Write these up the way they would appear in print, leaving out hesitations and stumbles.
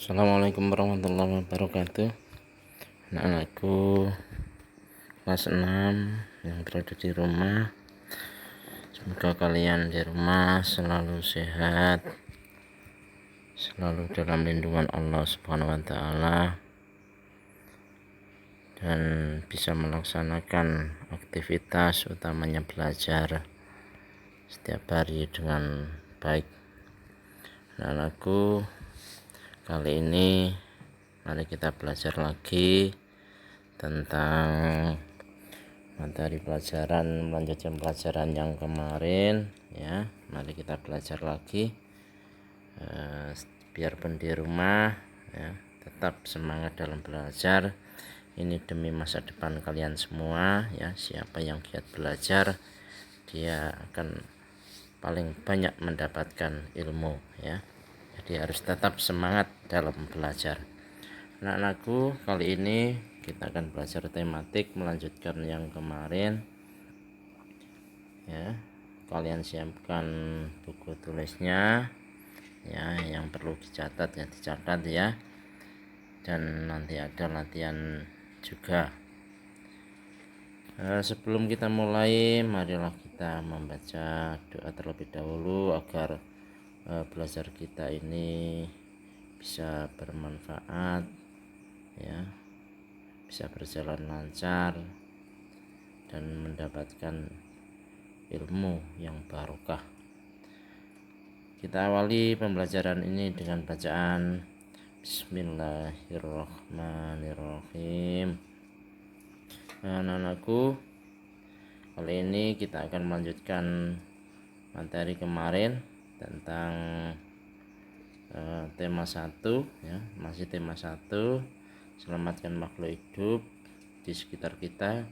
Assalamualaikum warahmatullahi wabarakatuh. Anak-anakku kelas 6 yang berada di rumah, semoga kalian di rumah selalu sehat, selalu dalam lindungan Allah Subhanahu wa taala, dan bisa melaksanakan aktivitas utamanya belajar setiap hari dengan baik. Anak-anakku, kali ini mari kita belajar lagi tentang materi pelajaran, melanjutkan pelajaran yang kemarin ya. Mari kita belajar lagi, biarpun di rumah ya, tetap semangat dalam belajar. Ini demi masa depan kalian semua ya. Siapa yang giat belajar, dia akan paling banyak mendapatkan ilmu ya. Jadi harus tetap semangat dalam belajar. Anak-anakku, kali ini kita akan belajar tematik melanjutkan yang kemarin ya. Kalian siapkan buku tulisnya ya, yang perlu dicatat ya dicatat ya, dan nanti ada latihan juga. Sebelum kita mulai, marilah kita membaca doa terlebih dahulu agar belajar kita ini bisa bermanfaat ya, bisa berjalan lancar dan mendapatkan ilmu yang barokah. Kita awali pembelajaran ini dengan bacaan Bismillahirrahmanirrahim. Anak-anakku, kali ini kita akan melanjutkan materi kemarin tentang tema 1 ya, masih tema 1, selamatkan makhluk hidup di sekitar kita,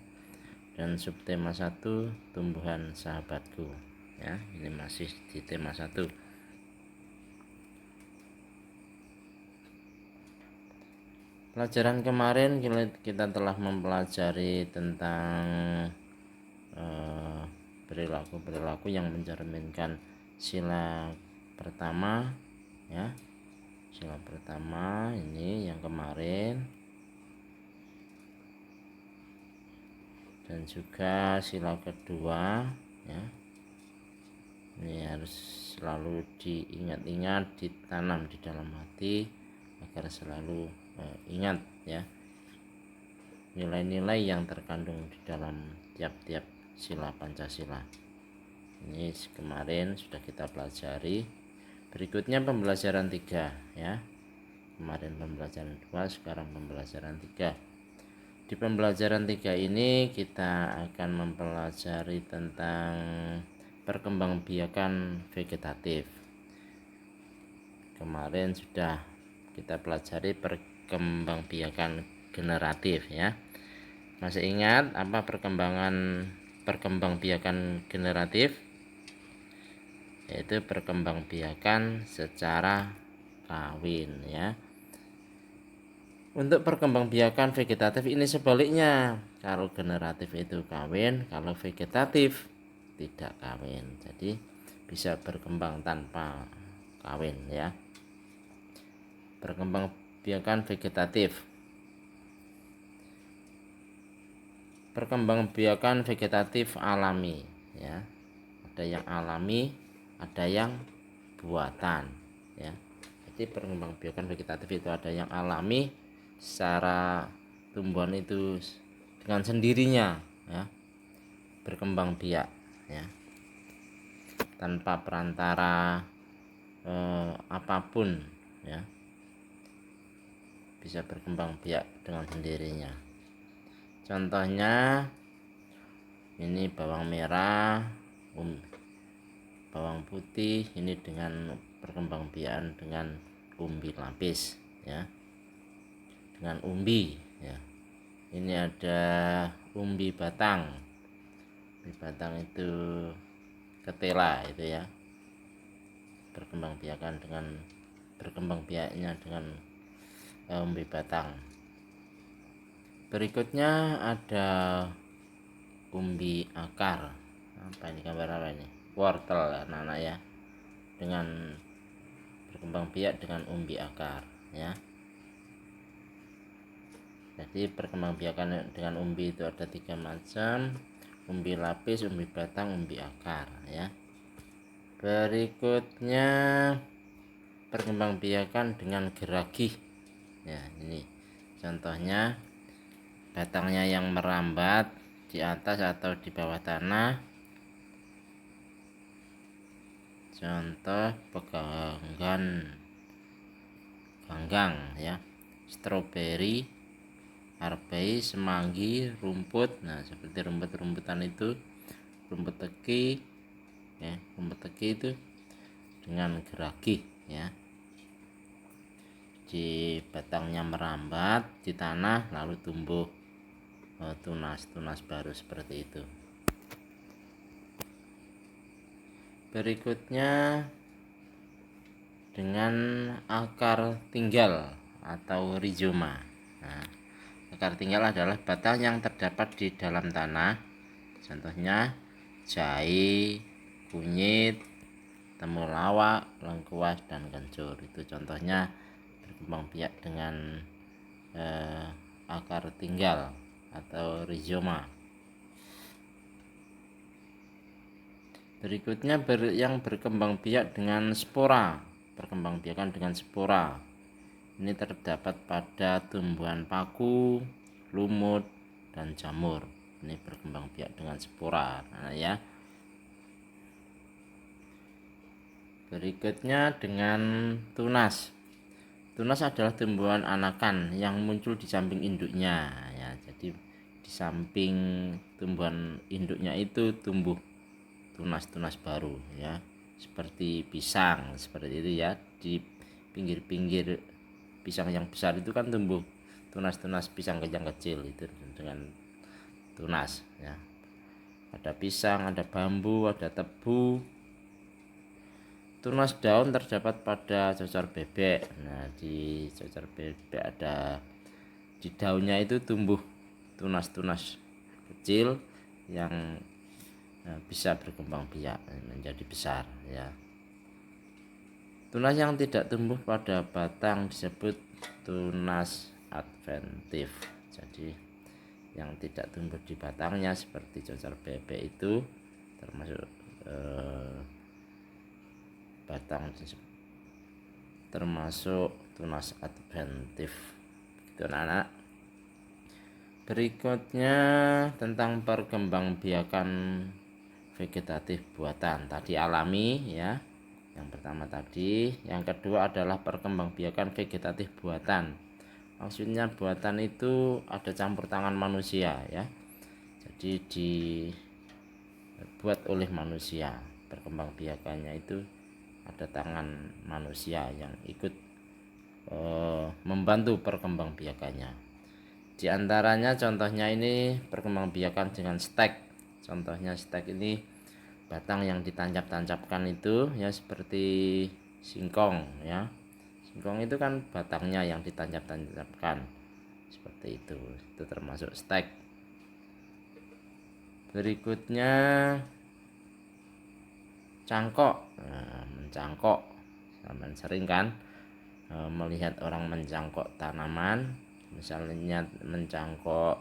dan subtema 1, tumbuhan sahabatku ya. Ini masih di tema 1. Pelajaran kemarin kita telah mempelajari tentang perilaku yang mencerminkan sila pertama ya. Sila pertama ini yang kemarin, dan juga sila kedua ya. Ini harus selalu diingat-ingat, ditanam di dalam hati agar selalu ingat ya nilai-nilai yang terkandung di dalam tiap-tiap sila Pancasila. Ini kemarin sudah kita pelajari. Berikutnya pembelajaran 3 ya. Kemarin pembelajaran 2, sekarang pembelajaran 3. Di pembelajaran 3 ini kita akan mempelajari tentang perkembangbiakan vegetatif. Kemarin sudah kita pelajari perkembangbiakan generatif ya. Masih ingat apa perkembangbiakan generatif? Yaitu perkembangbiakan secara kawin ya. Untuk perkembangbiakan vegetatif ini sebaliknya. Kalau generatif itu kawin, kalau vegetatif tidak kawin. Jadi bisa berkembang tanpa kawin ya. Perkembangbiakan vegetatif. Perkembangbiakan vegetatif alami ya. Ada yang alami, ada yang buatan ya. Jadi perkembangbiakan vegetatif itu ada yang alami, secara tumbuhan itu dengan sendirinya ya berkembang biak ya, tanpa perantara apapun ya, bisa berkembang biak dengan sendirinya. Contohnya ini bawang merah, bawang putih, ini dengan perkembangbiakan dengan umbi lapis ya, dengan umbi ya. Ini ada umbi batang. Umbi batang itu ketela itu ya, berkembangbiaknya dengan umbi batang. Berikutnya ada umbi akar. Apa ini, gambar apa ini? Wortel anak-anak ya, dengan berkembang biak dengan umbi akar ya. Jadi perkembangbiakan dengan umbi itu ada 3 macam: umbi lapis, umbi batang, umbi akar, ya. Berikutnya perkembangbiakan dengan geragi, ya. Ini contohnya, batangnya yang merambat di atas atau di bawah tanah. Contoh pegangan, ganggang, ya, stroberi, arbei, semanggi, rumput. Nah, seperti rumput-rumputan itu, rumput teki, ya, rumput teki itu dengan geragi, ya. Di batangnya merambat di tanah lalu tumbuh tunas-tunas baru seperti itu. Berikutnya dengan akar tinggal atau rizoma. Nah, akar tinggal adalah batang yang terdapat di dalam tanah. Contohnya jahe, kunyit, temulawak, lengkuas, dan kencur. Itu contohnya berkembang biak dengan akar tinggal atau rizoma. Berikutnya yang berkembang biak dengan spora. Perkembangbiakan dengan spora ini terdapat pada tumbuhan paku, lumut, dan jamur. Ini berkembang biak dengan spora, nah, ya. Berikutnya dengan tunas. Tunas adalah tumbuhan anakan yang muncul di samping induknya, ya. Jadi di samping tumbuhan induknya itu tumbuh tunas-tunas baru, ya, seperti pisang seperti itu, ya. Di pinggir-pinggir pisang yang besar itu kan tumbuh tunas-tunas pisang yang kecil itu dengan tunas, ya. Ada pisang, ada bambu, ada tebu. Tunas daun terdapat pada cocor bebek. Nah, di cocor bebek ada, di daunnya itu tumbuh tunas-tunas kecil yang bisa berkembang biak menjadi besar, ya. Tunas yang tidak tumbuh pada batang disebut tunas adventif. Jadi yang tidak tumbuh di batangnya seperti cocor bebek itu termasuk batang termasuk tunas adventif, gitu, anak-anak. Berikutnya tentang perkembangbiakan vegetatif buatan. Tadi alami, ya, yang pertama tadi. Yang kedua adalah perkembangbiakan vegetatif buatan. Maksudnya buatan itu ada campur tangan manusia, ya. Jadi dibuat oleh manusia. Perkembangbiakannya itu ada tangan manusia yang ikut membantu perkembangbiakannya. Di antaranya contohnya ini perkembangbiakan dengan stek. Contohnya stek ini batang yang ditancap-tancapkan itu, ya, seperti singkong, ya. Singkong itu kan batangnya yang ditancap-tancapkan seperti itu termasuk stek. Berikutnya cangkok. Nah, mencangkok, sampai sering kan melihat orang mencangkok tanaman, misalnya mencangkok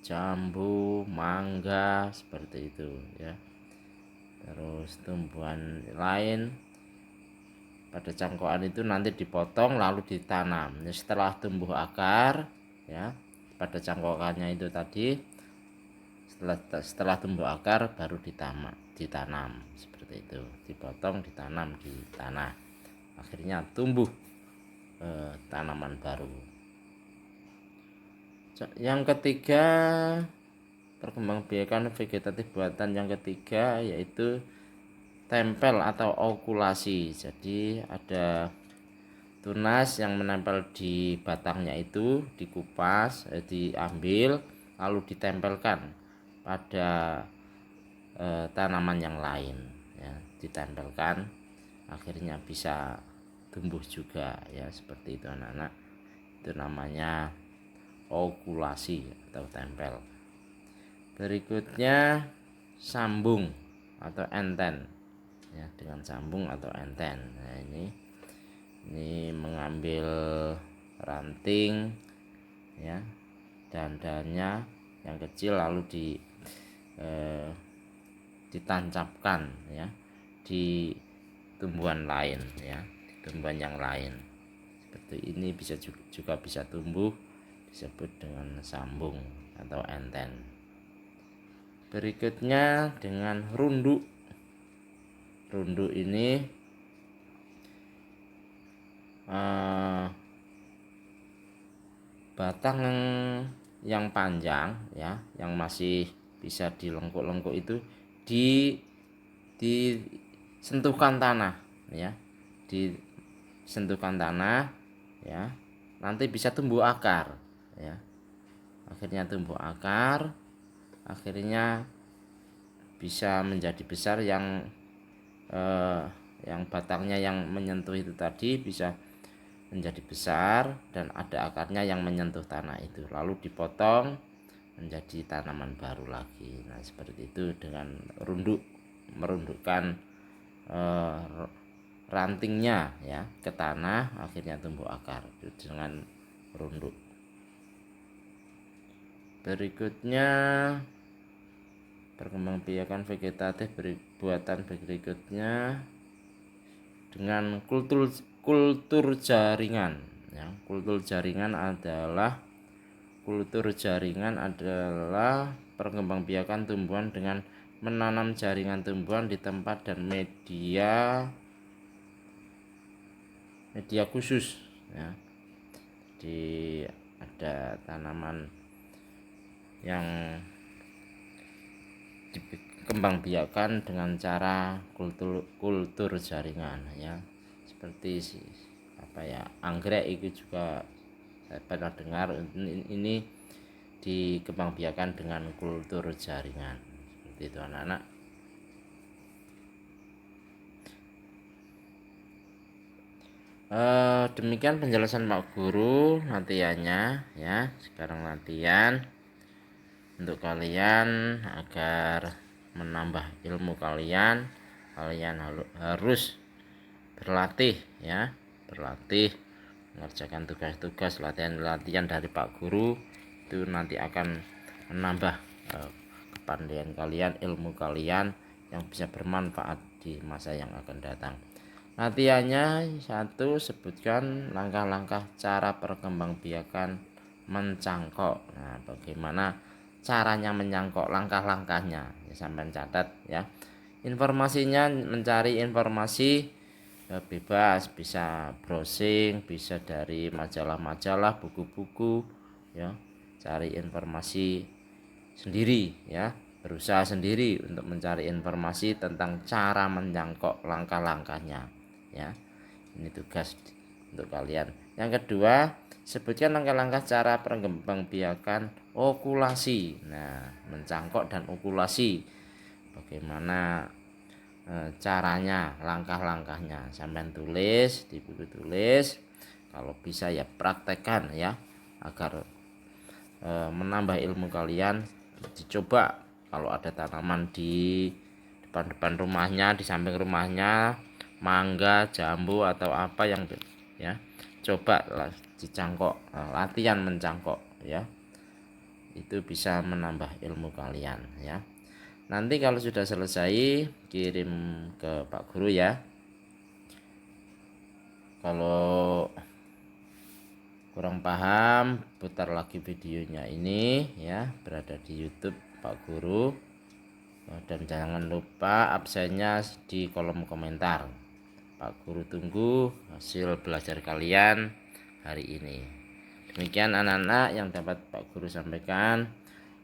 jambu, mangga, seperti itu, ya. Terus tumbuhan lain pada cangkokan itu nanti dipotong lalu ditanam. Setelah tumbuh akar, ya, pada cangkokannya itu tadi, setelah tumbuh akar baru ditanam seperti itu, dipotong, ditanam di tanah, akhirnya tumbuh tanaman baru. Yang ketiga, perkembangbiakan vegetatif buatan yang ketiga yaitu tempel atau okulasi. Jadi ada tunas yang menempel di batangnya itu dikupas, diambil lalu ditempelkan pada tanaman yang lain, ya, ditempelkan akhirnya bisa tumbuh juga, ya, seperti itu, anak-anak. Itu namanya okulasi atau tempel. Berikutnya sambung atau enten, ya, dengan sambung atau enten. Nah, ini mengambil ranting ya, dahan-dahannya yang kecil lalu ditancapkan ya di tumbuhan lain ya, tumbuhan yang lain. Seperti ini bisa juga bisa tumbuh, disebut dengan sambung atau enten. Berikutnya dengan runduk. Runduk ini batang yang panjang ya, yang masih bisa dilengkuk-lengkuk itu disentuhkan tanah ya, disentuhkan tanah ya, nanti bisa tumbuh akar ya. Akhirnya tumbuh akar, akhirnya bisa menjadi besar yang batangnya yang menyentuh itu tadi bisa menjadi besar dan ada akarnya yang menyentuh tanah itu, lalu dipotong menjadi tanaman baru lagi. Nah seperti itu dengan runduk, merundukkan rantingnya ya ke tanah, akhirnya tumbuh akar itu dengan runduk. Berikutnya perkembangbiakan vegetatif buatan berikutnya dengan kultur jaringan ya. Kultur jaringan adalah perkembangbiakan tumbuhan dengan menanam jaringan tumbuhan di tempat dan media khusus ya. Ada tanaman yang dikembangbiakan dengan cara kultur jaringan ya, seperti anggrek itu juga saya pernah dengar ini dikembangbiakan dengan kultur jaringan. Seperti itu anak-anak. Demikian penjelasan Pak Guru latihannya ya. Sekarang latihan untuk kalian agar menambah ilmu kalian harus berlatih ya, mengerjakan tugas-tugas latihan dari Pak Guru. Itu nanti akan menambah kepandaian kalian, ilmu kalian yang bisa bermanfaat di masa yang akan datang. Latihannya 1, sebutkan langkah-langkah cara perkembangbiakan mencangkok. Nah bagaimana caranya mencangkok, langkah-langkahnya ya, sampai catat ya. Informasinya mencari informasi bebas, bisa browsing, bisa dari majalah-majalah, buku-buku ya, cari informasi sendiri ya, berusaha sendiri untuk mencari informasi tentang cara mencangkok, langkah-langkahnya ya. Ini tugas untuk kalian. Yang kedua, sebutkan langkah-langkah cara perkembangbiakan okulasi. Nah, mencangkok dan okulasi bagaimana caranya, langkah-langkahnya, sampai tulis di buku tulis. Kalau bisa ya praktekkan ya, agar menambah ilmu kalian. Dicoba kalau ada tanaman di depan rumahnya, di samping rumahnya, mangga, jambu atau apa yang ya, coba dicangkok, latihan mencangkok ya. Itu bisa menambah ilmu kalian ya. Nanti kalau sudah selesai kirim ke Pak Guru ya. Kalau kurang paham, putar lagi videonya ini ya, berada di YouTube Pak Guru. Dan jangan lupa absennya di kolom komentar. Pak Guru tunggu hasil belajar kalian hari ini. Demikian anak-anak yang dapat Pak Guru sampaikan.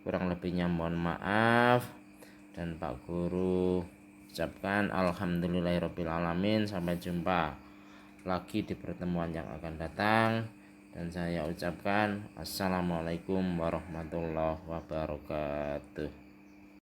Kurang lebihnya mohon maaf. Dan Pak Guru ucapkan alhamdulillahirobbilalamin. Sampai jumpa lagi di pertemuan yang akan datang. Dan saya ucapkan assalamualaikum warahmatullahi wabarakatuh.